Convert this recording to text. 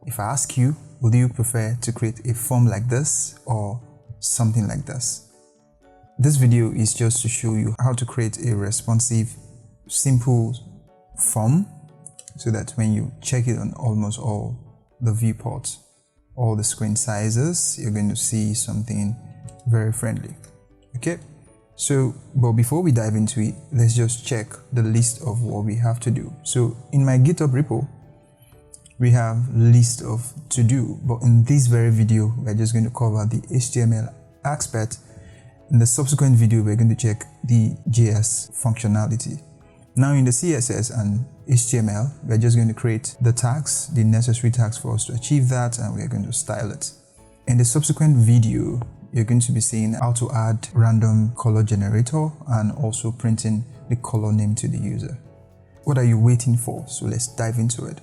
if I ask you, would you prefer to create a form like this or something like this? This video is just to show you how to create a responsive, simple form so that when you check it on almost all the viewports, all the screen sizes, you're going to see something very friendly. Okay, so but before we dive into it, let's just check the list of what we have to do. So in my GitHub repo, we have list of to do, but in this very video we're just going to cover the HTML aspect. In the subsequent video we're going to check the JS functionality. Now in the CSS and HTML, we're just going to create the tags, the necessary tags for us to achieve that, and we're going to style it. In the subsequent video, you're going to be seeing how to add random color generator and also printing the color name to the user. What are you waiting for? So let's dive into it.